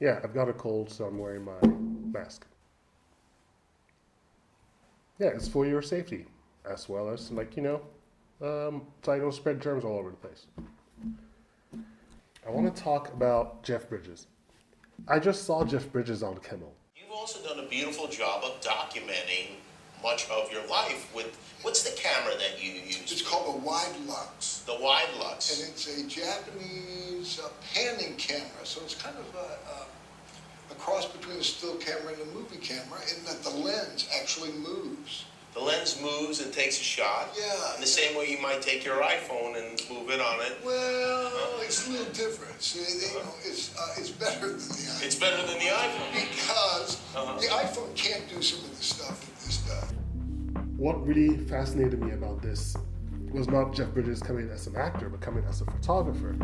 Yeah, I've got a cold, so I'm wearing my mask. Yeah, it's for your safety, as well as, so I don't spread germs all over the place. I want to talk about Jeff Bridges. I just saw Jeff Bridges on Kimmel. You've also done a beautiful job of documenting much of your life with, what's the camera that you use? It's called a wide lux. The wide lux. And it's a Japanese panning camera, so it's kind of a cross between a still camera and a movie camera in that the lens actually moves. The lens moves and takes a shot. Yeah. In the same way you might take your iPhone and move it on it. Well, it's a little different. It's better than the iPhone. It's better than the iPhone. Because the iPhone can't do some of the stuff that this does. What really fascinated me about this was not Jeff Bridges coming as an actor, but coming as a photographer,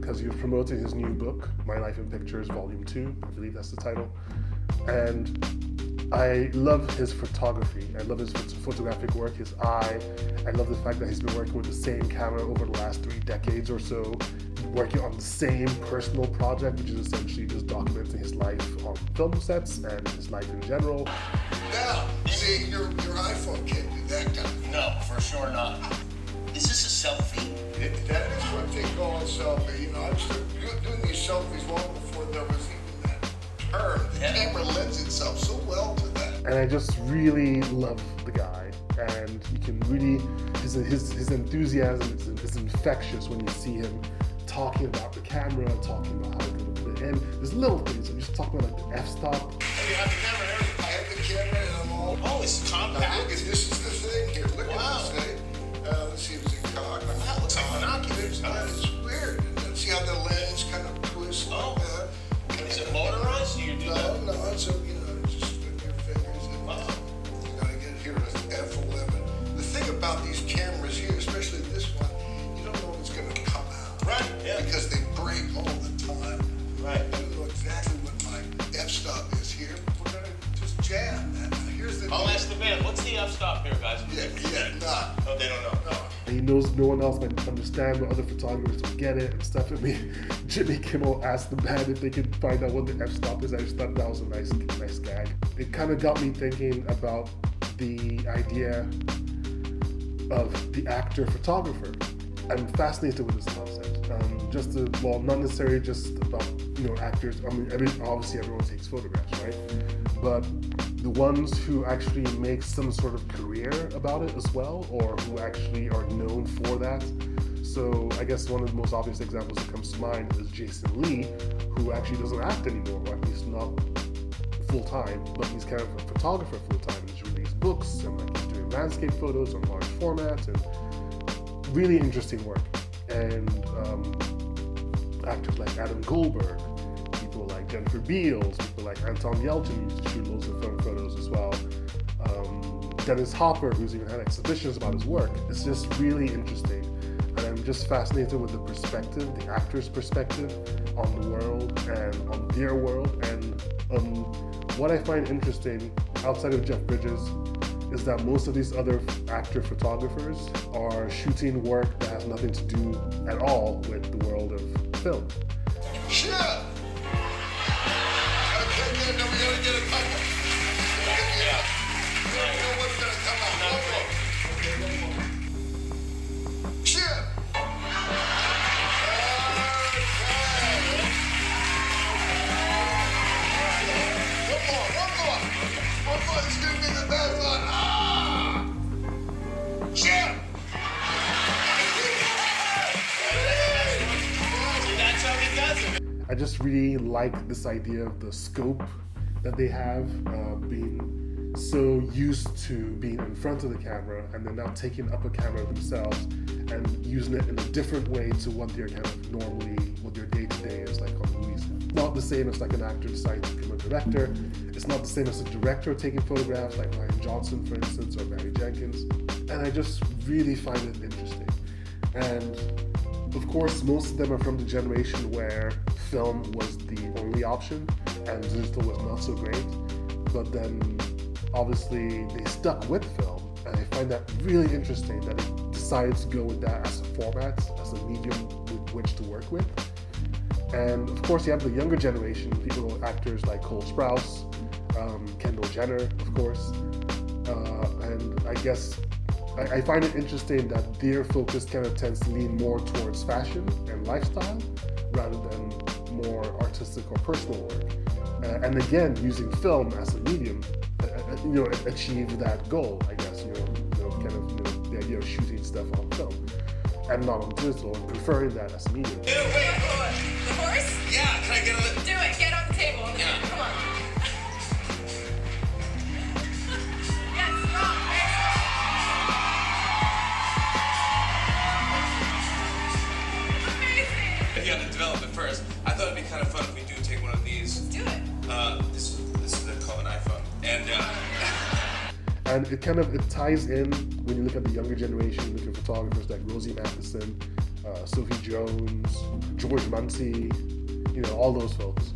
because he was promoting his new book, My Life in Pictures, Volume 2, I believe that's the title. And I love his photography. I love his photographic work, his eye. I love the fact that he's been working with the same camera over the last 3 decades or so, working on the same personal project, which is essentially just documenting his life on film sets and his life in general. Now, see, your iPhone can't do that kind of thing. No, for sure not. Is this a selfie? That is what they call a selfie. I was doing these selfies long before there was even that term. The camera lends itself so well to that. And I just really love the guy. And you can really, his enthusiasm is infectious when you see him talking about the camera, talking about how to put it in. There's little things. I'm just talking about like the f-stop. Oh, you have the camera here? I have the camera and I'm all... Oh, it's compact. Now, look, this is the thing here. Look Wow. at this thing. Let's see if it's in cock. Wow, it looks like binoculars. It's weird. And see how the lens kind of twists Oh. like that. Is it motorized? Do you do that? No, it's just with your fingers. And Wow. you gotta get here to F11. The thing about these cameras here, especially this one, you don't know what's gonna come out. Right, yeah. Because they break all the time. Right. I don't know exactly what my f-stop is here, but we're gonna just jam that. Now, here's the I'll ask the band. What's the f-stop here, guys? not. Oh, they don't know. No. He knows no one else might understand, but other photographers will get it and stuff. I mean, Jimmy Kimmel asked the band if they could find out what the f-stop is. I just thought that was a nice gag. It kind of got me thinking about the idea of the actor-photographer. I'm fascinated with this concept. Not necessarily just about actors. I mean, obviously everyone takes photographs, right? But the ones who actually make some sort of career about it as well, or who actually are known for that. So I guess one of the most obvious examples that comes to mind is Jason Lee, who actually doesn't act anymore, or at least not full-time, but he's kind of a photographer full-time. He's released books, and he's doing landscape photos on large formats, and really interesting work. And actors like Adam Goldberg, people like Jennifer Beals, people like Anton Yelchin used to shoot loads of film photos as well. Dennis Hopper, who's even had exhibitions about his work. It's just really interesting. And I'm just fascinated with the perspective, the actor's perspective on the world and on their world. And what I find interesting outside of Jeff Bridges is that most of these other actor photographers are shooting work that has nothing to do at all with the world of film. Shit! Okay, then we're gonna get a couple. Yeah. You don't know what's gonna come out. One more. Shit! One more. It's gonna be the best one. Shit! That's how he does it. I just really like this idea of the scope that they have, being so used to being in front of the camera and then now taking up a camera themselves and using it in a different way to what they're kind of normally, what their day-to-day is like on movies. Not the same as like an actor deciding to become a director. It's not the same as a director taking photographs like Ryan Johnson, for instance, or Barry Jenkins. And I just really find it interesting. And of course, most of them are from the generation where film was the only option and digital was not so great. But then obviously they stuck with film, and I find that really interesting that it decided to go with that as a format, as a medium with which to work with. And of course, you have the younger generation, actors like Cole Sprouse, Kendall Jenner, of course. And I guess I find it interesting that their focus kind of tends to lean more towards fashion and lifestyle rather than more artistic or personal work. And again, using film as a medium, achieve that goal, I guess, the idea of shooting stuff on film and not on digital, and preferring that as a medium. Wait, the horse? Yeah, can I get on the... Do it, get on the table. Yeah. Come on. Yes, strong, very strong. Amazing. If you have to develop it first, I thought it'd be kind of fun if we do take one of these. Let's do it. This is called an iPhone, and it ties in when you look at the younger generation, look at photographers like Rosie Matheson, Sophie Jones, George Munsey, all those folks.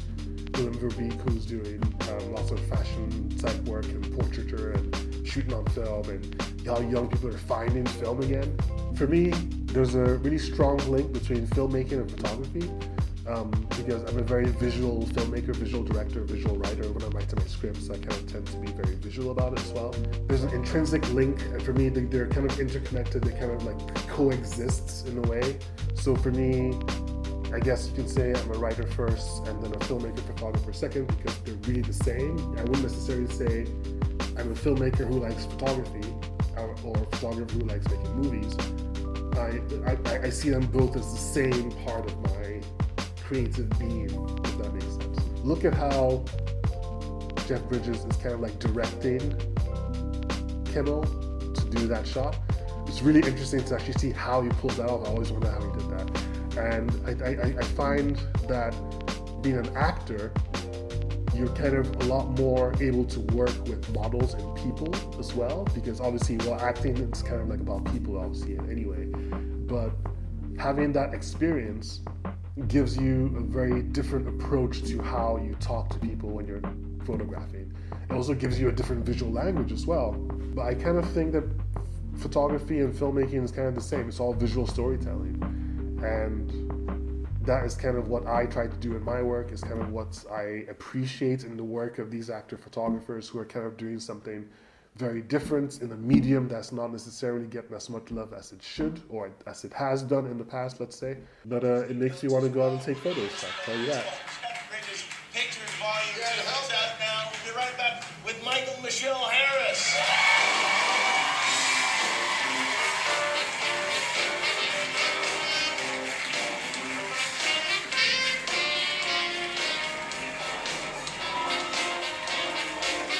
Willem Verbeek, who's doing lots of fashion type work and portraiture and shooting on film, and how young people are finding film again. For me, there's a really strong link between filmmaking and photography. Because I'm a very visual filmmaker, visual director, visual writer. When I'm writing my scripts, I kind of tend to be very visual about it as well. There's an intrinsic link, and for me, they're kind of interconnected. They kind of like coexist in a way. So for me, I guess you can say I'm a writer first, and then a filmmaker, photographer second, because they're really the same. I wouldn't necessarily say I'm a filmmaker who likes photography, or a photographer who likes making movies. I see them both as the same part of my creative being, if that makes sense. Look at how Jeff Bridges is kind of like directing Kimmel to do that shot. It's really interesting to actually see how he pulls that off. I always wonder how he did that. And I find that being an actor, you're kind of a lot more able to work with models and people as well, because obviously, acting is kind of like about people, obviously, anyway. But having that experience gives you a very different approach to how you talk to people when you're photographing. It also gives you a different visual language as well. But I kind of think that photography and filmmaking is kind of the same. It's all visual storytelling. And that is kind of what I try to do in my work, is kind of what I appreciate in the work of these actor photographers who are kind of doing something very different in a medium that's not necessarily getting as much love as it should, or as it has done in the past, let's say. But it makes me want to go out and take photos, I'll tell you that.